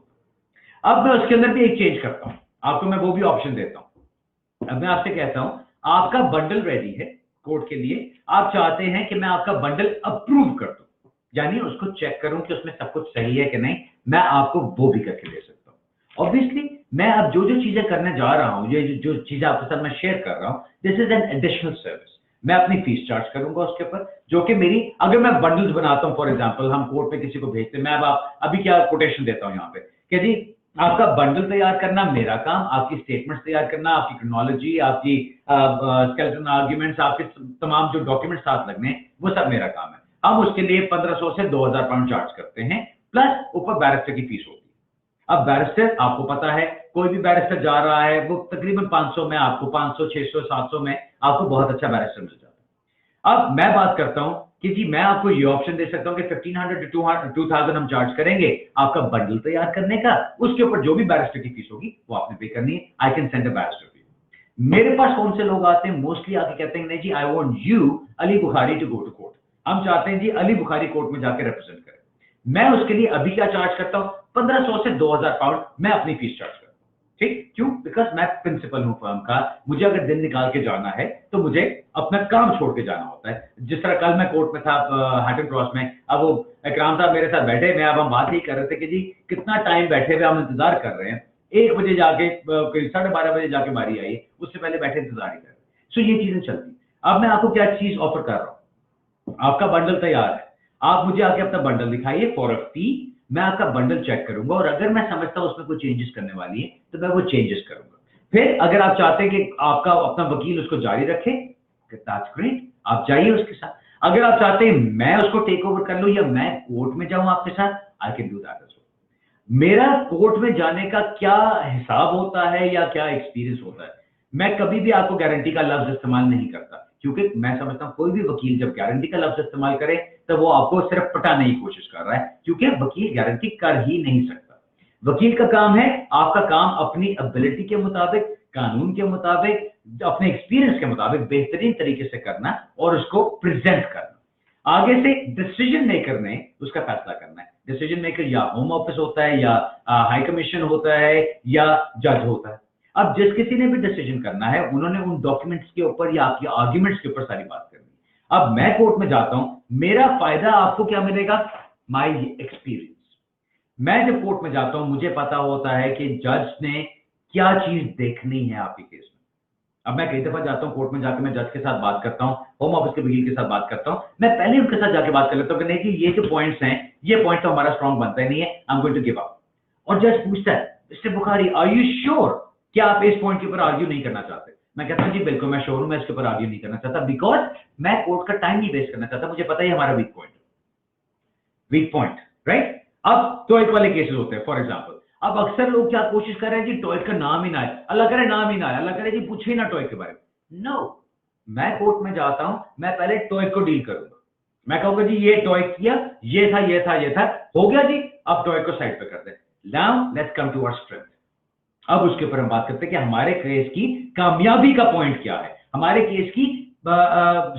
अब मैं उसके अंदर भी एक चेंज करता हूं, आपको मैं वो भी ऑप्शन देता हूं। अब मैं आपसे कहता हूं आपका बंडल रेडी है कोर्ट के लिए, आप चाहते हैं कि मैं आपका बंडल अप्रूव कर दूं, यानी उसको चेक करूं कि उसमें सब कुछ सही है कि नहीं, मैं आपको वो भी करके दे सकता हूं। ऑब्वियसली मैं अब जो चीजें करने जा रहा हूं, ये जो चीजें आपके साथ मैं शेयर कर रहा हूं, this is an additional service. मैं अपनी फीस चार्ज करूंगा उसके ऊपर, जो कि मेरी, अगर मैं बंडल्स बनाता हूं, फॉर एग्जांपल हम कोर्ट में किसी को भेजते हैं, मैं अब अभी क्या कोटेशन देता हूं यहाँ पे कि जी आपका बंडल तैयार करना मेरा काम, आपकी स्टेटमेंट्स तैयार करना, आपकी क्रोनोलॉजी, आपकी स्केलेटन आर्ग्यूमेंट्स, आपके तमाम जो डॉक्यूमेंट्स साथ लगने, वो सब मेरा काम है। हम उसके लिए 1500 से 2000 पाउंड चार्ज करते हैं, प्लस ऊपर बैरिस्टर की फीस होती है। अब बैरिस्टर आपको पता है, कोई भी बैरिस्टर जा रहा है वो तकरीबन 500 में, आपको 500, 600, 700 में आपको बहुत अच्छा बैरिस्टर मिल जाता है। अब मैं बात करता हूं कि जी मैं आपको ये ऑप्शन दे सकता हूं कि 1500 टू 2000 हम चार्ज करेंगे आपका बंडल तैयार करने का, उसके ऊपर जो भी बैरिस्टर की फीस होगी वो आपने पे करनी है। I can send a barrister fee. मेरे पास कौन से लोग आते हैं, मोस्टली आके कहते हैं नहीं जी I want you Ali Bukhari to go to court, हम चाहते हैं जी अली बुखारी कोर्ट में जाके रिप्रेजेंट करें। मैं उसके लिए अभी क्या चार्ज करता हूं, 1500 से 2000 पाउंड मैं अपनी फीस चार्ज करता हूं। ठीक, क्यों? बिकॉज मैं प्रिंसिपल हूं फर्म का, मुझे अगर दिन निकाल के जाना है तो मुझे अपना काम छोड़ के जाना होता है। जिस तरह कल मैं कोर्ट में था हैटन क्रॉस में, अब वो इकराम साहब मेरे साथ बैठे में, अब हम बात ही कर रहे थे कि जी कितना टाइम बैठे हुए हम इंतजार कर रहे हैं, 1 बजे जाके 12:30 बजे जाके बारी आई है, उससे पहले बैठे इंतजार ही कर रहे हैं। सो ये चीजें चलती। अब मैं आपको क्या चीज ऑफर कर रहा हूं, आपका बंडल तैयार है, आप मुझे आके अपना बंडल दिखाइए फॉर अ फी, मैं आपका बंडल चेक करूंगा और अगर मैं समझता हूं उसमें कोई चेंजेस करने वाली है तो मैं वो चेंजेस करूंगा। फिर अगर आप चाहते हैं कि आपका अपना वकील उसको जारी रखे, दैट्स ग्रेट, आप जाइए उसके साथ। अगर आप चाहते हैं मैं उसको टेक ओवर कर लूं या मैं कोर्ट में जाऊं आपके साथ, आई कैन डू दैट। मेरा कोर्ट में जाने का क्या हिसाब होता है या क्या एक्सपीरियंस होता है, मैं कभी भी आपको गारंटी का लफ्ज इस्तेमाल नहीं करता, क्योंकि मैं समझता हूं कोई भी वकील जब गारंटी का लफ्ज इस्तेमाल करे तो वो आपको सिर्फ पटाने की कोशिश कर रहा है, क्योंकि वकील गारंटी कर ही नहीं सकता। वकील का काम है, आपका काम अपनी एबिलिटी के मुताबिक, कानून के मुताबिक, अपने एक्सपीरियंस के मुताबिक बेहतरीन तरीके से करना और उसको प्रेजेंट करना। आगे से डिसीजन मेकर ने उसका फैसला करना है। डिसीजन मेकर या होम ऑफिस होता है या हाई कमीशन होता है या जज होता है। अब जिस किसी ने भी डिसीजन करना है उन्होंने उन डॉक्यूमेंट्स के ऊपर या आपकी आर्ग्यूमेंट्स के ऊपर सारी बात करनी है। अब मैं कोर्ट में जाता हूं, मेरा फायदा आपको क्या मिलेगा, माई एक्सपीरियंस। मैं जब कोर्ट में जाता हूं मुझे पता होता है कि जज ने क्या चीज देखनी है आपके केस में। अब मैं कई दफा जाता हूं कोर्ट में, जाकर मैं जज के साथ बात करता हूं, होम ऑफिस के वकील के साथ बात करता हूं, मैं पहले उनके साथ जाके बात कर लेता हूं कि नहीं कि ये जो पॉइंट्स हैं, ये पॉइंट तो हमारा स्ट्रांग बनता ही नहीं है, I am going to give up. और जज पूछता है mister Bukhari are you sure, क्या आप इस पॉइंट के ऊपर आर्ग्यू नहीं करना चाहते? मैं कहता हूं जी बिल्कुल मैं श्योर हूं, मैं इसके ऊपर आर्ग्यू नहीं करना चाहता, बिकॉज मैं कोर्ट का टाइम नहीं वेस्ट करना चाहता, मुझे पता है हमारा वीक पॉइंट, राइट? अब टॉयक वाले केसेस होते हैं फॉर एग्जाम्पल, अब अक्सर लोग क्या कोशिश कर रहे हैं जी टॉयक का नाम ही ना आए, अल्लाह करे नाम ही ना आए, अल्लाह करे जी पूछे ही ना टॉयक के बारे में। नो, मैं कोर्ट में जाता हूं, मैं पहले टॉयक को डील करूंगा, मैं कहूंगा जी ये टॉयक किया, ये था ये था ये था, हो गया जी, अब टॉयक को साइड पे करते हैं। Now let's come to our strength. अब उसके ऊपर हम बात करते हैं कि हमारे केस की कामयाबी का पॉइंट क्या है, हमारे केस की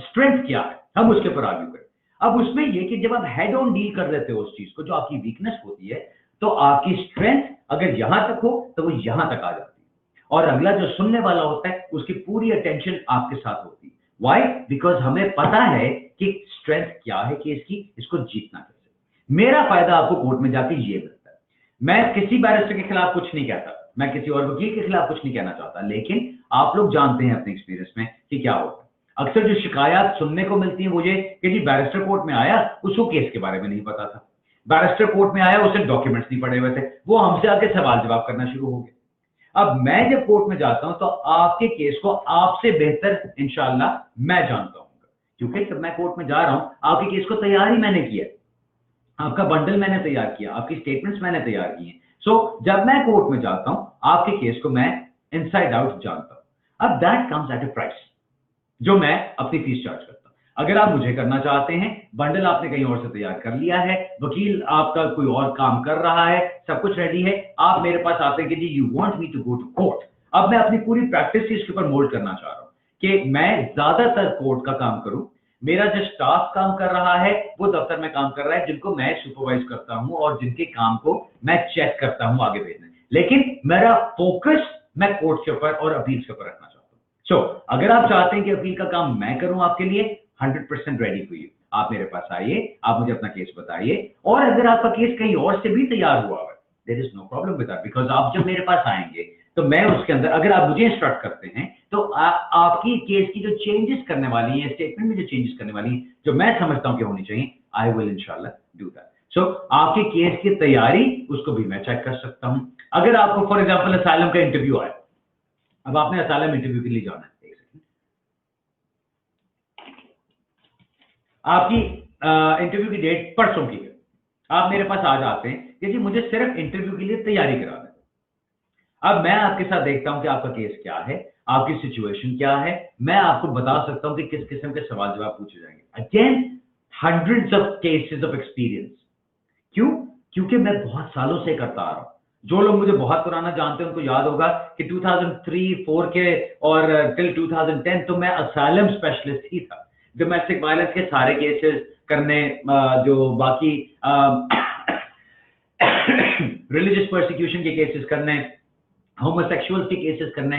स्ट्रेंथ क्या है, हम उसके ऊपर आर्ग्यू करें। अब उसमें यह कि जब आप हेड ऑन डील कर देते हो उस चीज को, जो आपकी वीकनेस होती है, तो आपकी स्ट्रेंथ अगर यहां तक हो तो वो यहां तक आ जाती है और अगला जो सुनने वाला होता है उसकी पूरी अटेंशन आपके साथ होती है। व्हाई? बिकॉज हमें पता है कि स्ट्रेंथ क्या है केस की, इसको जीतना कैसे। मेरा फायदा आपको कोर्ट में जाके ये मिलता है, मैं किसी बैरिस्टर के खिलाफ कुछ नहीं कहता, मैं किसी और वकील के खिलाफ कुछ नहीं कहना चाहता, लेकिन आप लोग जानते हैं अपने एक्सपीरियंस में कि क्या होता है। अक्सर जो शिकायत सुनने को मिलती है वो ये कि जी बैरिस्टर कोर्ट में आया, उसको केस के बारे में नहीं पता था, बैरिस्टर कोर्ट में आया, उसे डॉक्यूमेंट्स नहीं पढ़े हुए थे, वो हमसे आके सवाल जवाब करना शुरू हो गए। अब मैं जब कोर्ट में जाता हूं तो आपके केस को आपसे बेहतर इंशाल्लाह मैं जानता हूं, क्योंकि जब मैं कोर्ट में जा रहा हूं आपके केस को तैयार ही मैंने किया, आपका बंडल मैंने तैयार किया, आपकी स्टेटमेंट्स मैंने तैयार की हैं। सो जब मैं कोर्ट में जाता हूं आपके केस को मैं इनसाइड आउट जानता हूं। अब that comes at a price, जो मैं अपनी फीस चार्ज करता हूं। अगर आप मुझे करना चाहते हैं, बंडल आपने कहीं और से तैयार कर लिया है, वकील आपका कोई और काम कर रहा है, सब कुछ रेडी है, आप मेरे पास आते हैं कि जी you want me to go to court. अब मैं अपनी पूरी प्रैक्टिस इसके ऊपर मोल्ड करना चाह रहा हूं कि मैं ज्यादातर कोर्ट का काम करूं, मेरा जो स्टाफ काम कर रहा है वो दफ्तर में काम कर रहा है, जिनको मैं सुपरवाइज करता हूं और जिनके काम को मैं चेक करता हूं आगे भेजने, लेकिन मेरा फोकस मैं कोर्ट के ऊपर और अपील के ऊपर रखना चाहता हूं। सो अगर आप चाहते हैं कि अपील का काम मैं करूं आपके लिए, 100% रेडी फॉर यू, आप मेरे पास आइए, आप मुझे अपना केस बताइए, और अगर आपका केस कहीं और से भी तैयार हुआ है, there is no problem with that, because आप जब मेरे पास आएंगे तो मैं उसके अंदर, अगर आप मुझे इंस्ट्रक्ट करते हैं तो आपकी केस की जो चेंजेस करने वाली है, स्टेटमेंट में जो चेंजेस करने वाली है, जो मैं समझता हूं कि होनी चाहिए, आई विल इंशाल्लाह डू दैट। सो आपके केस की तैयारी उसको भी मैं चेक कर सकता हूं। अगर आपको फॉर एग्जांपल असाइलम का इंटरव्यू आया, अब आपने असाइलम इंटरव्यू के लिए जाना है, एक सेकंड, आपकी इंटरव्यू की डेट परसों की है, आप मेरे पास आ जाते हैं कि जी मुझे सिर्फ इंटरव्यू के लिए तैयारी कराना है। अब मैं आपके साथ देखता हूं कि आपका केस क्या है, आपकी सिचुएशन क्या है, मैं आपको बता सकता हूं कि किस किस्म के सवाल जवाब पूछे जाएंगे। Again hundreds of cases of experience. क्यों? क्योंकि मैं बहुत सालों से करता आ रहा हूं। जो लोग मुझे बहुत पुराना जानते हैं उनको याद होगा कि 2003-4 के और टिल 2010 तो मैं असाइलम स्पेशलिस्ट ही था। डोमेस्टिक वायलेंस के सारे केसेस करने, जो बाकी रिलीजियस परसिक्यूशन के केसेस करने, होमोसेक्सुअल्स के केसेस करने,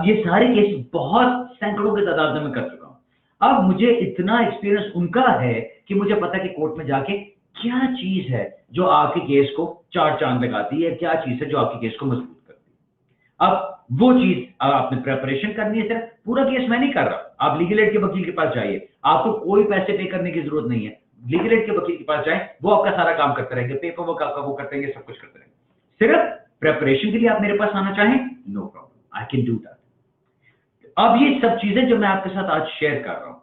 ये सारे केसेस बहुत सैकड़ों के तादाद में मैं कर चुका हूं। अब मुझे इतना एक्सपीरियंस उनका है कि मुझे पता है कि कोर्ट में जाके क्या चीज है जो आपके केस को चार चांद लगाती है, क्या चीज है जो आपके केस को मजबूत करती है। अब वो चीज आपने प्रेपरेशन करनी है। सिर्फ पूरा केस मैं नहीं कर रहा, आप लीगल एड के वकील के पास जाइए, आपको कोई पैसे पे करने की जरूरत नहीं है। लीगल एड के वकील के पास जाए, वो आपका सारा काम करते रहेंगे, पेपर वर्क आपका वो करते रहेंगे, सब कुछ करते रहेंगे। सिर्फ प्रेपरेशन के लिए आप मेरे पास आना चाहें, no problem, I can do that. अब ये सब चीजें जो मैं आपके साथ आज शेयर कर रहा हूं,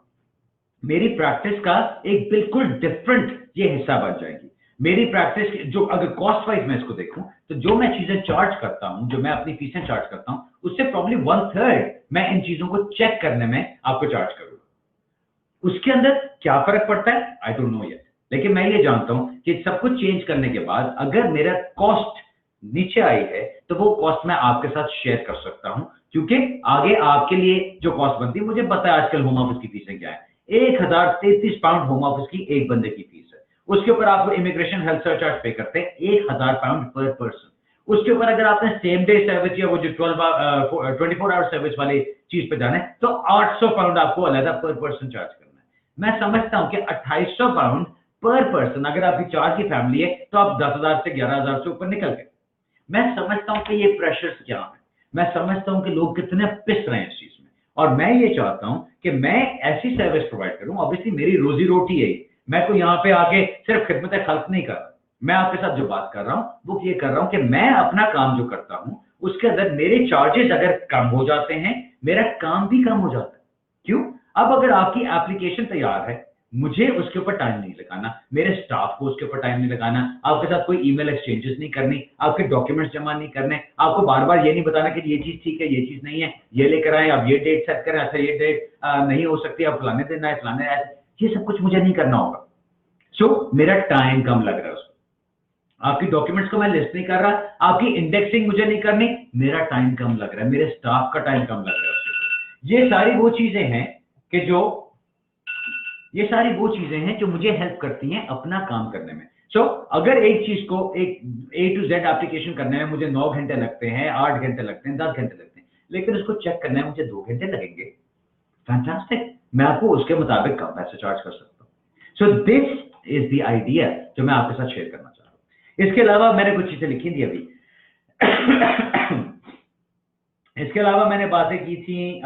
मेरी प्रैक्टिस का एक बिल्कुल डिफरेंट ये हिस्सा बन जाएगी। मेरी प्रैक्टिस जो अगर कॉस्ट वाइज मैं इसको देखूं तो जो मैं चीजें चार्ज करता हूं, जो मैं अपनी फीसें चार्ज करता हूं, उससे प्रॉब्ली 1/3 मैं इन चीजों को चेक करने में आपको चार्ज करूंगा। उसके अंदर क्या फर्क पड़ता है आई डोंट नो येट, लेकिन मैं ये जानता हूं कि सब कुछ चेंज करने के बाद अगर मेरा कॉस्ट नीचे आई है तो वो कॉस्ट मैं आपके साथ शेयर कर सकता हूं, क्योंकि आगे आपके लिए जो कॉस्ट बनती है, मुझे पता है आजकल होम ऑफिस की फीसें क्या है। 1033 पाउंड होम ऑफिस की एक बंदे की फीस है। उसके ऊपर आप इमिग्रेशन हेल्थ सरचार्ज पे करते हैं 1000 पाउंड पर पर्सन। उसके ऊपर अगर आपने सेम डे सर्विस या वो जो 24 आवर सर्विस वाली चीज पे जाना है तो 800 पाउंड आपको अलग पर पर्सन चार्ज करना है। मैं समझता हूं कि 2800 पाउंड पर पर्सन, अगर आपकी 4 की फैमिली है तो आप 10,000 से 11,000 से ऊपर निकल गए। मैं समझता हूं कि ये प्रेशर्स क्या है, मैं समझता हूं कि लोग कितने पिस रहे हैं इस चीज में, और मैं ये चाहता हूं कि मैं ऐसी सर्विस प्रोवाइड करूं। ऑब्वियसली मेरी रोजी रोटी है, मैं तो यहाँ पे आके सिर्फ खिदमत खल्क नहीं कर रहा। मैं आपके साथ जो बात कर रहा हूं वो ये कर रहा हूं कि मैं अपना काम जो करता हूं उसके अंदर मेरे चार्जेस अगर कम हो जाते हैं, मेरा काम भी कम हो जाता है। क्यों? अब अगर आपकी एप्लीकेशन तैयार है, मुझे उसके ऊपर टाइम नहीं लगाना, मेरे स्टाफ को उसके ऊपर टाइम नहीं लगाना, आपके साथ कोई ईमेल एक्सचेंजेस नहीं करनी, आपके डॉक्यूमेंट्स जमा नहीं करने, आपको बार बार ये नहीं बताना कि ये चीज ठीक है, ये चीज नहीं है, ये लेकर आए, आप ये डेट सेट करें, अच्छा ये डेट नहीं हो सकती, आप फलाने दिन आए, फलाने आए, ये सब कुछ मुझे नहीं करना होगा। सो मेरा टाइम कम लग रहा है उसको। आपकी डॉक्यूमेंट्स को मैं लिस्ट नहीं कर रहा, आपकी इंडेक्सिंग मुझे नहीं करनी, मेरा टाइम कम लग रहा है, मेरे स्टाफ का टाइम कम लग रहा है। ये सारी वो चीजें हैं कि ये सारी वो चीजें हैं जो मुझे हेल्प करती हैं अपना काम करने में। सो अगर एक चीज को एक A to Z एप्लीकेशन करने में मुझे 9 घंटे लगते हैं, 8 घंटे लगते हैं, 10 घंटे लगते हैं, लेकिन उसको चेक करने में मुझे 2 घंटे लगेंगे, फैंटास्टिक, मैं आपको उसके मुताबिक कम पैसे चार्ज कर सकता हूँ। सो दिस इज द आइडिया जो मैं आपके साथ शेयर करना चाह रहा हूँ। इसके अलावा मैंने कुछ चीजें लिखी थी अभी इसके अलावा मैंने बातें की थी,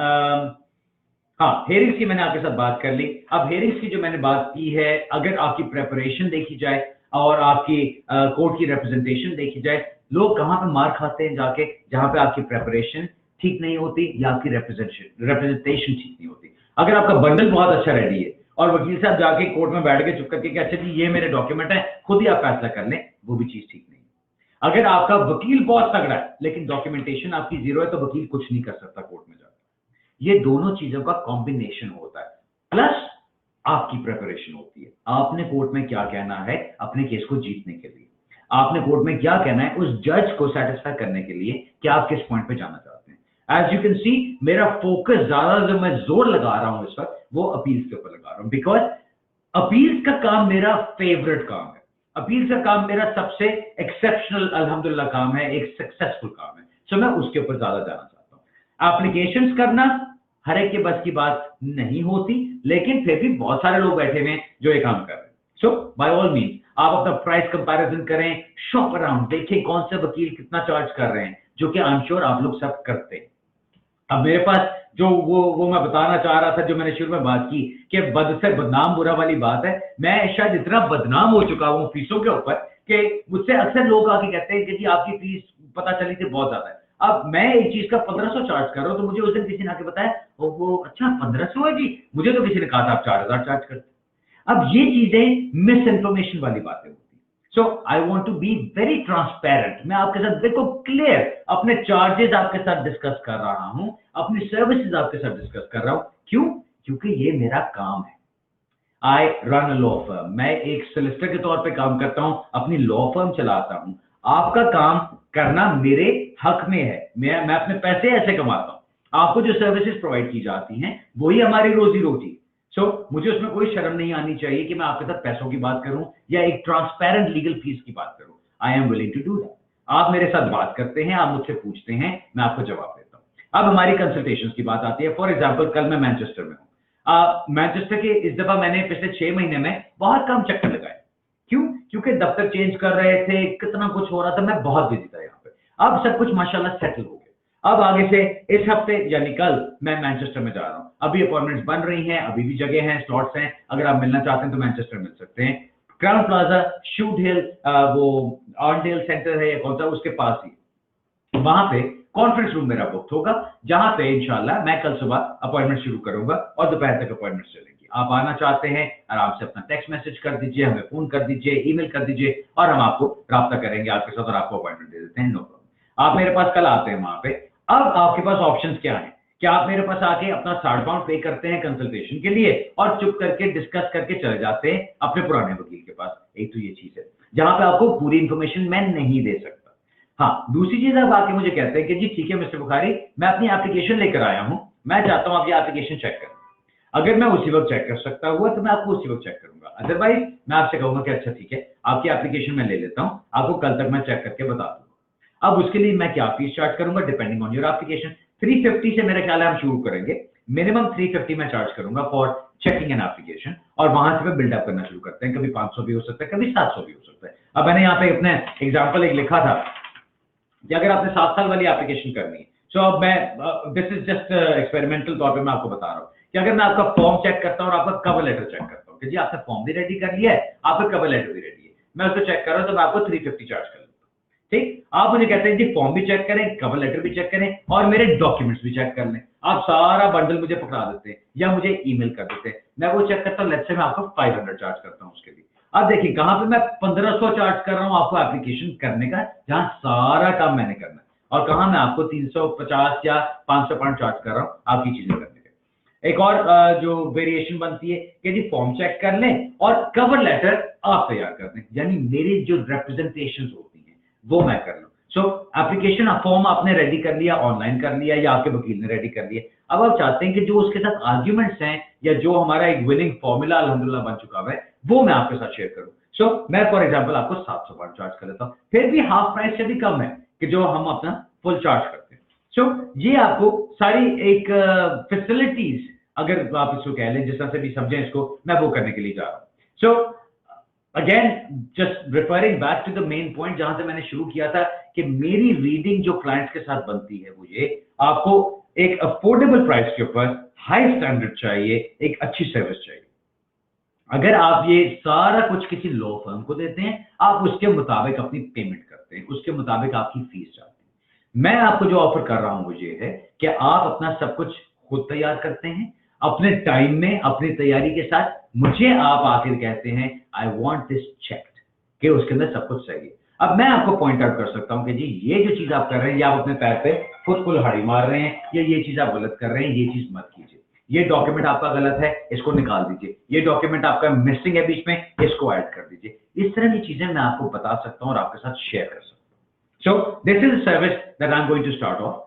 हाँ, हेयरिंग्स की मैंने आपके साथ बात कर ली। अब हेयरिंग्स की जो मैंने बात की है, अगर आपकी प्रेपरेशन देखी जाए और आपकी कोर्ट की रिप्रेजेंटेशन देखी जाए, लोग कहाँ पे मार खाते हैं जाके, जहां पे आपकी प्रेपरेशन ठीक नहीं होती या आपकी रिप्रेजेंटेशन ठीक नहीं होती। अगर आपका बंडल बहुत अच्छा रेडी है और वकील साहब जाके कोर्ट में बैठ के चुप करके कि अच्छा जी ये मेरे डॉक्यूमेंट है, खुद ही आप फैसला कर लें, वो भी चीज ठीक नहीं है। अगर आपका वकील बहुत तगड़ा है लेकिन डॉक्यूमेंटेशन आपकी जीरो है तो वकील कुछ नहीं कर सकता कोर्ट में जाकर। ये दोनों चीजों का कॉम्बिनेशन होता है, प्लस आपकी प्रिपरेशन होती है। आपने कोर्ट में क्या कहना है अपने केस को जीतने के लिए, आपने कोर्ट में क्या कहना है उस जज को सेटिस्फाई करने के लिए कि आप किस पॉइंट पे जाना चाहते हैं। एज यू कैन सी, मेरा फोकस ज्यादा जो मैं जोर लगा रहा हूं इस वक्त वो अपील्स के ऊपर लगा रहा हूं, बिकॉज अपील्स का काम मेरा फेवरेट काम है। अपील्स का काम मेरा सबसे एक्सेप्शनल अल्हम्दुलिल्लाह काम है, एक सक्सेसफुल काम है। सो मैं उसके ऊपर ज्यादा जाना चाहता हूं। एप्लीकेशंस करना हर एक के बस की बात नहीं होती, लेकिन फिर भी बहुत सारे लोग बैठे हुए हैं जो ये काम कर रहे हैं। सो बाय ऑल मीन्स आप अपना प्राइस कंपैरिजन करें, शॉप अराउंड, देखें कौन से वकील कितना चार्ज कर रहे हैं, जो कि आई एम श्योर आप लोग सब करते हैं। अब मेरे पास जो वो मैं बताना चाह रहा था, जो मैंने शुरू में बात की कि बद से बदनाम बुरा वाली बात है, मैं शायद इतना बदनाम हो चुका हूँ फीसों के ऊपर कि मुझसे अक्सर लोग आके कहते हैं कि जी आपकी फीस पता चली थी बहुत ज्यादा है। अब मैं एक चीज का 1500 चार्ज कर रहा हूँ, तो मुझे उस दिन किसी ने आके बताया वो अच्छा 1500 है जी, मुझे तो किसी ने कहा था आप 4000 चार्ज करते। अब ये चीजें मिस इन्फॉर्मेशन वाली बातें होती हैं। So I want to be very transparent, मैं आपके साथ बिल्कुल क्लियर अपने चार्जेस आपके साथ डिस्कस कर रहा हूं, अपनी सर्विसेज आपके साथ डिस्कस कर रहा हूं। क्यों? क्योंकि ये मेरा काम है। I run a law firm, मैं एक सोलिसिटर के तौर पे काम करता हूं, अपनी लॉ फर्म चलाता हूं। आपका काम करना मेरे हक में है, मैं अपने पैसे ऐसे कमाता हूं। आपको जो सर्विसेज प्रोवाइड की जाती हैं वही हमारी रोजी रोटी। सो मुझे उसमें कोई शर्म नहीं आनी चाहिए कि मैं आपके साथ पैसों की बात करूं या एक ट्रांसपेरेंट लीगल फीस की बात करूं। I am willing to do that. आप मेरे साथ बात करते हैं, आप मुझसे पूछते हैं, मैं आपको जवाब देता हूं। अब हमारी कंसल्टेशन की बात आती है। फॉर एग्जाम्पल कल मैं मैनचेस्टर में हूं। मैनचेस्टर के इस दफा मैंने पिछले 6 महीने में बहुत कम चक्कर लगाए। क्यों? क्योंकि दफ्तर चेंज कर रहे थे, कितना कुछ हो रहा था, मैं बहुत बिजी था यहाँ पे। अब सब कुछ माशाल्लाह सेटल हो गया। अब आगे से इस हफ्ते यानी कल मैं मैनचेस्टर में जा रहा हूँ। अभी अपॉइंटमेंट्स बन रही हैं, अभी भी जगह हैं, स्लॉट्स हैं। अगर आप मिलना चाहते हैं तो मैनचेस्टर मिल सकते हैं। क्राउन प्लाजा, शूट हिल, वो ऑनडेल सेंटर है या कौन सा, उसके पास ही वहां पे कॉन्फ्रेंस रूम मेरा बुक होगा, जहां पे इंशाल्लाह मैं कल सुबह अपॉइंटमेंट शुरू करूंगा और दोपहर तक अपॉइंटमेंट चलेंगी। आप आना चाहते हैं, आराम से अपना टेक्स्ट मैसेज कर दीजिए, हमें फोन कर दीजिए, ईमेल कर दीजिए और हम आपको राब्ता करेंगे आपके साथ और आपको अपॉइंटमेंट दे देते हैं। No problem. आप मेरे पास कल आते हैं वहां पे। अब आपके पास ऑप्शंस क्या है? क्या आप मेरे पास आके अपना 60 पाउंड पे करते हैं कंसल्टेशन के लिए और चुप करके डिस्कस करके चले जाते हैं अपने पुराने वकील के पास? एक तो ये चीज है जहां पे आपको पूरी इंफॉर्मेशन मैं नहीं दे सकता। हाँ, दूसरी चीज आप आके मुझे कहते हैं कि जी ठीक है मिस्टर बुखारी, मैं अपनी एप्लीकेशन लेकर आया हूं, मैं चाहता हूं आप ये एप्लीकेशन चेक करें। अगर मैं उसी वक्त चेक कर सकता हुआ तो मैं आपको उसी वक्त चेक करूंगा, अदरवाइज मैं आपसे कहूंगा कि अच्छा ठीक है आपकी एप्लीकेशन मैं ले लेता हूं, आपको कल तक मैं चेक करके बता दूंगा। अब उसके लिए मैं क्या फीस चार्ज करूंगा डिपेंडिंग ऑन योर एप्लीकेशन। 350 से मेरा ख्याल है हम शुरू करेंगे। मिनिमम 350 मैं चार्ज करूंगा फॉर चेकिंग एन एप्लीकेशन और वहां से मैं बिल्डअप करना शुरू करते हैं। कभी 500 भी हो सकता है, कभी 700 भी हो सकता है। अब मैंने यहाँ पे अपने एग्जाम्पल एक लिखा था कि अगर आपने 7 साल वाली एप्लीकेशन करनी है, तो अब मैं दिस इज जस्ट एक्सपेरिमेंटल तौर पे मैं आपको बता रहा हूँ कि अगर मैं आपका फॉर्म चेक करता हूँ और आपका कवर लेटर चेक करता हूँ कि जी आपने फॉर्म भी रेडी कर लिया है, आपका कवर लेटर भी रेडी है, मैं उसको चेक कर रहा हूँ तो मैं आपको 350 चार्ज कर लूंगा। ठीक, आप मुझे कहते हैं जी फॉर्म भी चेक करें, कवर लेटर भी चेक करें और मेरे डॉक्यूमेंट्स भी चेक कर लें। आप सारा बंडल मुझे पकड़ा देते हैं या मुझे ईमेल कर देते हैं, मैं वो चेक करता हूँ, लेट्स से मैं आपको 500 चार्ज करता हूँ उसके लिए। अब देखिए कहां पे मैं 1500 चार्ज कर रहा हूं आपको एप्लीकेशन करने का, जहां सारा काम मैंने करना है, और कहां मैं आपको 350 या 500 पाउंड चार्ज कर रहा हूं आपकी चीजें करने का। एक और जो वेरिएशन बनती है कि जी फॉर्म चेक कर लें और कवर लेटर आप तैयार कर दें, यानी मेरी जो रिप्रेजेंटेशन होती हैं वो मैं कर लूं। सो एप्लीकेशन फॉर्म आपने रेडी कर लिया, ऑनलाइन कर लिया या आपके वकील ने रेडी कर लिया। अब आप चाहते हैं कि जो उसके साथ आर्ग्यूमेंट्स हैं या जो हमारा एक विनिंग फॉर्मूला अल्हम्दुलिल्लाह बन चुका है वो मैं आपके साथ शेयर करूं। सो मैं फॉर एग्जांपल आपको 700 पाउंड चार्ज कर लेता हूं, फिर भी हाफ प्राइस से भी कम है कि जो हम अपना फुल चार्ज करते हैं। सो ये आपको सारी एक फैसिलिटीज अगर आप इसको कह लें, जिस तरह से भी समझें इसको, मैं वो करने के लिए जा रहा हूं। So again just referring back to the main point जहां से मैंने शुरू किया था कि मेरी रीडिंग जो क्लाइंट्स के साथ बनती है वो ये, आपको एक अफोर्डेबल प्राइस के ऊपर हाई स्टैंडर्ड चाहिए, एक अच्छी सर्विस चाहिए। अगर आप ये सारा कुछ किसी लॉ फर्म को देते हैं, आप उसके मुताबिक अपनी पेमेंट करते हैं, उसके मुताबिक आपकी फीस चाहते हैं। मैं आपको जो ऑफर कर रहा हूं वो ये है कि आप अपना सब कुछ खुद तैयार करते हैं अपने टाइम में, अपनी तैयारी के साथ। मुझे आप आखिर कहते हैं आई वांट दिस चेक्ड, कि उसके अंदर सब कुछ सही है। अब मैं आपको पॉइंट आउट कर सकता हूं कि जी ये जो चीज आप कर रहे हैं, या आप अपने पैर पे खुद कुल्हाड़ी मार रहे हैं, या ये चीज आप गलत कर रहे हैं, ये चीज मत कीजिए। ये डॉक्यूमेंट आपका गलत है, इसको निकाल दीजिए। ये डॉक्यूमेंट आपका मिसिंग है बीच में, इसको ऐड कर दीजिए। इस तरह की चीजें मैं आपको बता सकता हूं और आपके साथ शेयर कर सकता हूं। So this is service that I am going to start off.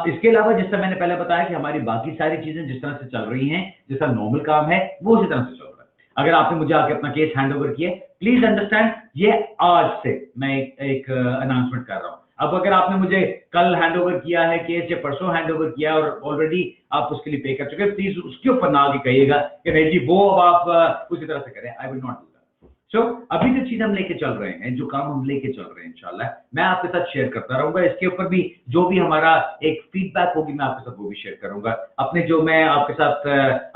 इसके अलावा जिस तरह मैंने पहले बताया कि हमारी बाकी सारी चीजें जिस तरह से चल रही हैं, जिस तरह नॉर्मल काम है वो उसी तरह से चल रहा है। अगर आपने मुझे आके अपना केस हैंड ओवर किया, प्लीज अंडरस्टैंड ये आज से मैं एक अनाउंसमेंट कर रहा हूं। अब अगर आपने मुझे कल हैंड ओवर किया है केस या परसों हैंड ओवर किया और ऑलरेडी आप उसके लिए पे कर चुके हैं, प्लीज उसके ऊपर ना आगे कहिएगा कि नहीं जी वो अब आप उसी तरह से करें। I will not do that. So अभी जो चीज हम लेके चल रहे हैं, जो काम हम लेके चल रहे हैं, इंशाल्लाह मैं आपके साथ शेयर करता रहूंगा। इसके ऊपर भी जो भी हमारा एक फीडबैक होगी मैं आपके साथ वो भी शेयर करूंगा। अपने जो मैं आपके साथ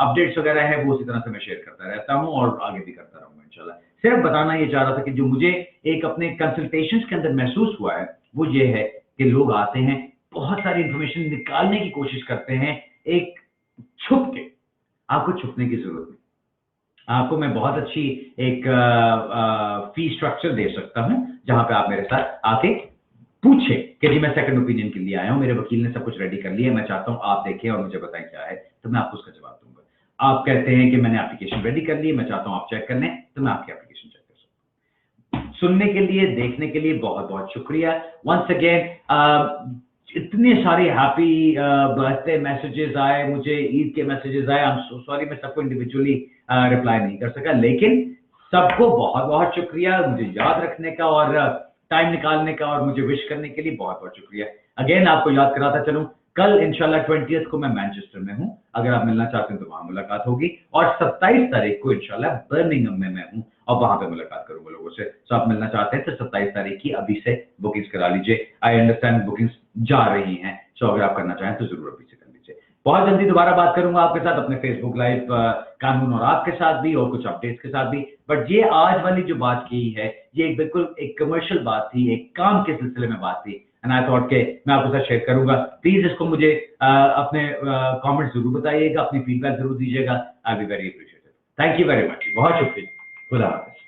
अपडेट्स वगैरह है वो उसी तरह से मैं शेयर करता रहता हूँ और आगे भी करता रहूंगा इंशाल्लाह। सिर्फ बताना ये चाह रहा था कि जो मुझे एक अपने कंसल्टेशंस के अंदर महसूस हुआ है वो ये है कि लोग आते हैं, बहुत सारी इंफॉर्मेशन निकालने की कोशिश करते हैं, एक छुप के। आपको छुपने की जरूरत नहीं। आपको मैं बहुत अच्छी एक फी स्ट्रक्चर दे सकता हूं जहां पे आप मेरे साथ आके पूछे कि जी मैं सेकंड ओपिनियन के लिए आया हूं, मेरे वकील ने सब कुछ रेडी कर लिया है, मैं चाहता हूं आप देखें और मुझे बताएं क्या है, तो मैं आपको उसका जवाब दूंगा। आप कहते हैं कि मैंने एप्लीकेशन रेडी कर ली है, मैं चाहता हूं आप चेक कर लें, तो मैं आपकी एप्लीकेशन चेक कर सकता हूं। सुनने के लिए, देखने के लिए बहुत बहुत शुक्रिया। वंस अगेन इतने सारे हैप्पी बर्थडे मैसेजेस आए, मुझे ईद के मैसेजेस आए। आई एम सो सॉरी मैं सबको इंडिविजुअली रिप्लाई नहीं कर सका, लेकिन सबको बहुत बहुत शुक्रिया मुझे याद रखने का और टाइम निकालने का और मुझे विश करने के लिए बहुत बहुत शुक्रिया। अगेन आपको याद कराता चलूं, कल इंशाल्लाह 20th को मैं मैनचेस्टर में हूं, अगर आप मिलना चाहते हैं तो वहां मुलाकात होगी, और 27 तारीख को इंशाल्लाह बर्मिंघम में मैं हूं और वहां पे मुलाकात करूंगा लोगों से। तो आप मिलना चाहते हैं तो 27 तारीख की अभी से बुकिंग्स करा लीजिए। आई अंडरस्टैंड बुकिंग्स जा रही हैं, सो अगर आप करना चाहें तो जरूर अभी से कर लीजिए। बहुत जल्दी दोबारा बात करूंगा आपके साथ अपने फेसबुक लाइव कानून और आपके साथ भी, और कुछ अपडेट्स के साथ भी। बट ये आज वाली जो बात की है ये एक बिल्कुल एक कमर्शियल बात थी, एक काम के सिलसिले में बात थी, एंड आई थॉट के मैं आपके साथ शेयर करूंगा। प्लीज इसको मुझे अपने कमेंट जरूर बताइएगा, अपनी फीडबैक जरूर दीजिएगा। I be very appreciated. Thank you very much, बहुत शुक्रिया। खुदा हाफिज।